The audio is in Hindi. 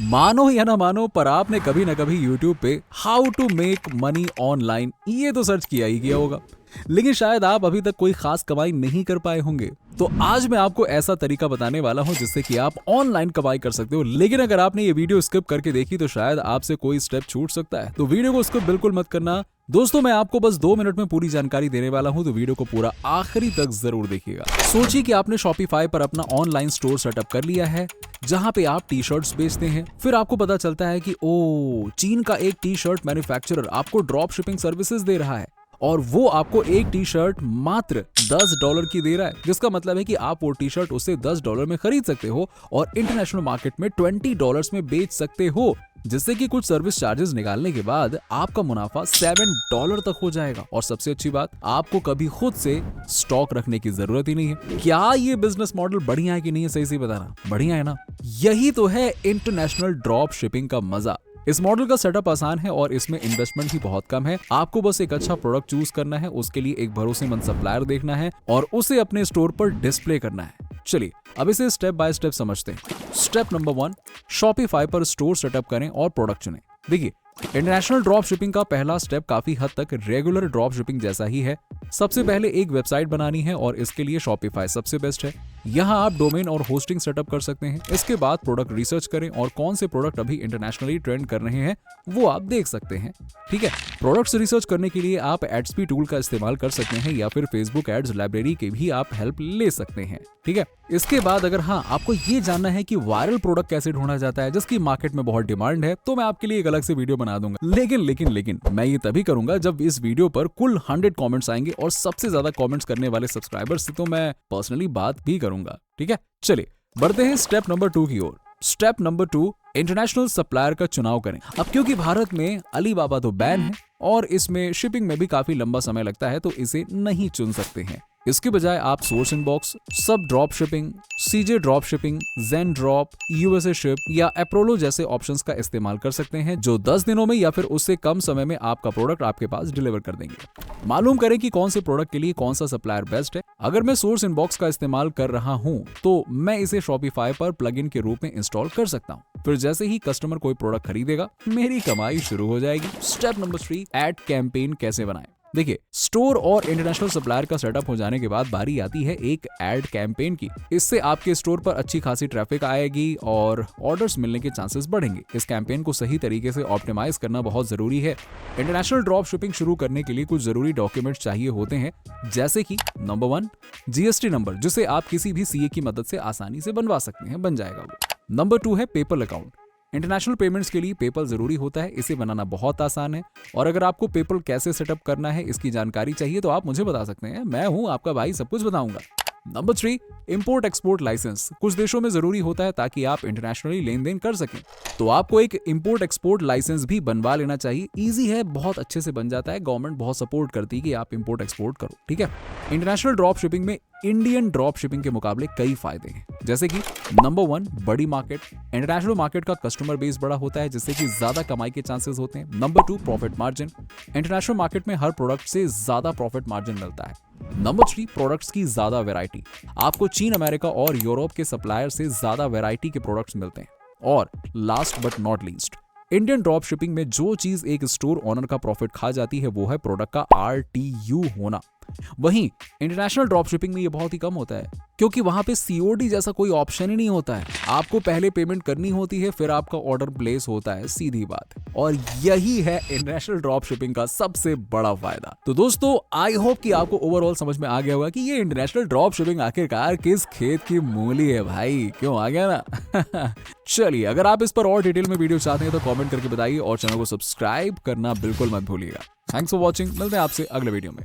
मानो या ना मानो, पर आपने कभी ना कभी YouTube पे how to make money online ये तो सर्च किया ही किया होगा, लेकिन शायद आप अभी तक कोई खास कमाई नहीं कर पाए होंगे। तो आज मैं आपको ऐसा तरीका बताने वाला हूं जिससे कि आप ऑनलाइन कमाई कर सकते हो। लेकिन अगर आपने ये वीडियो स्किप करके देखी तो शायद आपसे कोई स्टेप छूट सकता है, तो वीडियो को स्किप बिल्कुल मत करना। दोस्तों, मैं आपको बस 2 मिनट में पूरी जानकारी देने वाला हूं, तो वीडियो को पूरा आखिरी तक जरूर देखिएगा। सोचिए कि आपने शॉपिफाई पर अपना ऑनलाइन स्टोर सेटअप कर लिया है, जहां पे आप टी शर्ट्स बेचते हैं। फिर आपको पता चलता है कि चीन का एक टी शर्ट मैन्युफैक्चरर आपको ड्रॉप शिपिंग सर्विसेज दे रहा है और वो आपको एक टी शर्ट मात्र $10 की दे रहा है, जिसका मतलब है कि आप वो टी शर्ट उससे $10 में खरीद सकते हो और इंटरनेशनल मार्केट में $20 में बेच सकते हो, जिससे कि कुछ सर्विस चार्जेस निकालने के बाद आपका मुनाफा $7 तक हो जाएगा। और सबसे अच्छी बात, आपको कभी खुद से स्टॉक रखने की जरूरत ही नहीं है। क्या ये बिजनेस मॉडल बढ़िया है कि नहीं है? सही बताना, बढ़िया है ना? यही तो है इंटरनेशनल ड्रॉप शिपिंग का मजा। इस मॉडल का सेटअप आसान है और इसमें इन्वेस्टमेंट भी बहुत कम है। आपको बस एक अच्छा प्रोडक्ट चूज करना है, उसके लिए एक भरोसेमंद सप्लायर देखना है और उसे अपने स्टोर पर डिस्प्ले करना है। चलिए अब इसे स्टेप बाय स्टेप समझते हैं। स्टेप नंबर 1, शॉपिफाई पर स्टोर सेटअप करें और प्रोडक्ट चुनें। देखिए, इंटरनेशनल ड्रॉप शिपिंग का पहला स्टेप काफी हद तक रेगुलर ड्रॉप शिपिंग जैसा ही है। सबसे पहले एक वेबसाइट बनानी है और इसके लिए शॉपिफाई सबसे बेस्ट है। यहाँ आप डोमेन और होस्टिंग सेटअप कर सकते हैं। इसके बाद प्रोडक्ट रिसर्च करें और कौन से प्रोडक्ट अभी इंटरनेशनली ट्रेंड कर रहे हैं वो आप देख सकते हैं। ठीक है, प्रोडक्ट्स रिसर्च करने के लिए आप एड्सपी टूल का इस्तेमाल कर सकते हैं या फिर फेसबुक एड्स लाइब्रेरी की भी आप हेल्प ले सकते हैं। ठीक है, इसके बाद अगर आपको ये जानना है कि वायरल प्रोडक्ट कैसे ढूंढा जाता है जिसकी मार्केट में बहुत डिमांड है, तो मैं आपके लिए एक अलग से वीडियो बना दूंगा। लेकिन मैं ये तभी करूंगा जब इस वीडियो पर कुल 100 कमेंट्स आएंगे और सबसे ज्यादा कमेंट्स करने वाले सब्सक्राइबर्स से तो मैं पर्सनली बात भी करूंगा। ठीक है, चलिए बढ़ते हैं स्टेप नंबर 2 की ओर। स्टेप नंबर 2, इंटरनेशनल सप्लायर का चुनाव करें। अब क्योंकि भारत में अलीबाबा तो बैन है और इसमें शिपिंग में भी काफी लंबा समय लगता है, तो इसे नहीं चुन सकते हैं। इसके बजाय आप सोर्स इनबॉक्स, सब ड्रॉप शिपिंग, सीजे ड्रॉप शिपिंग, जेन ड्रॉप, यूएसए शिप या अप्रोलो जैसे ऑप्शंस का इस्तेमाल कर सकते हैं, जो 10 दिनों में या फिर उससे कम समय में आपका प्रोडक्ट आपके पास डिलीवर कर देंगे। मालूम करें कि कौन से प्रोडक्ट के लिए कौन सा सप्लायर बेस्ट है। अगर मैं सोर्स इनबॉक्स का इस्तेमाल कर रहा हूं तो मैं इसे शॉपिफाई पर प्लगइन के रूप में इंस्टॉल कर सकता हूं। फिर जैसे ही कस्टमर कोई प्रोडक्ट खरीदेगा, मेरी कमाई शुरू हो जाएगी। स्टेप नंबर 3, एड कैंपेन कैसे बनाएं। देखिए, स्टोर और इंटरनेशनल सप्लायर का सेटअप हो जाने के बाद बारी आती है एक एड कैंपेन की। इससे आपके स्टोर पर अच्छी खासी ट्रैफिक आएगी और ऑर्डर्स मिलने के चांसेस बढ़ेंगे। इस कैंपेन को सही तरीके से ऑप्टिमाइज करना बहुत जरूरी है। इंटरनेशनल ड्रॉप शिपिंग शुरू करने के लिए कुछ जरूरी डॉक्यूमेंट्स चाहिए होते हैं, जैसे कि नंबर 1, जीएसटी नंबर, जिसे आप किसी भी सीए की मदद से आसानी से बनवा सकते हैं, बन जाएगा वो। नंबर 2 है पेपल अकाउंट। इंटरनेशनल पेमेंट्स के लिए पेपल जरूरी होता है, इसे बनाना बहुत आसान है। और अगर आपको पेपल कैसे सेटअप करना है इसकी जानकारी चाहिए तो आप मुझे बता सकते हैं, मैं हूं आपका भाई, सब कुछ बताऊंगा। नंबर 3, इंपोर्ट एक्सपोर्ट लाइसेंस कुछ देशों में जरूरी होता है ताकि आप इंटरनेशनली लेन देन कर सकें, तो आपको एक इंपोर्ट एक्सपोर्ट लाइसेंस भी बनवा लेना चाहिए। इजी है, बहुत अच्छे से बन जाता है, गवर्नमेंट बहुत सपोर्ट करती है कि आप इंपोर्ट एक्सपोर्ट करो। ठीक है, इंटरनेशनल ड्रॉप शिपिंग में इंडियन ड्रॉप शिपिंग के मुकाबले कई फायदे हैं, जैसे कि नंबर 1, बड़ी मार्केट। इंटरनेशनल मार्केट का कस्टमर बेस बड़ा होता है, जिससे कि ज्यादा कमाई के चांसेस होते हैं। Number 2, profit margin. International market में हर प्रोडक्ट से ज्यादा प्रॉफिट मार्जिन मिलता है। नंबर 3, प्रोडक्ट्स की ज्यादा वैरायटी। आपको चीन, अमेरिका और यूरोप के सप्लायर से ज्यादा वैरायटी के प्रोडक्ट्स मिलते हैं। और last but not least, Indian drop shipping में जो चीज एक स्टोर ओनर का प्रॉफिट खा जाती है वो है प्रोडक्ट का RTU होना। वहीं इंटरनेशनल ड्रॉप शिपिंग में ये बहुत ही कम होता है, क्योंकि वहां पे COD जैसा कोई ऑप्शन ही नहीं होता है। आपको पहले पेमेंट करनी होती है, फिर आपका ऑर्डर प्लेस होता है, सीधी बात। और यही है इंटरनेशनल ड्रॉप शिपिंग का सबसे बड़ा फायदा। तो दोस्तों, आई होप कि आपको ओवरऑल समझ में आ गया होगा कि ये इंटरनेशनल ड्रॉप शिपिंग आखिरकार किस खेत की मूली है भाई। क्यों आ गया ना? चलिए, अगर आप इस पर और डिटेल में वीडियो चाहते हैं तो कमेंट करके बताइए और चैनल को सब्सक्राइब करना बिल्कुल मत भूलिएगा। थैंक्स फॉर वॉचिंग, मिलते हैं आपसे अगले वीडियो में।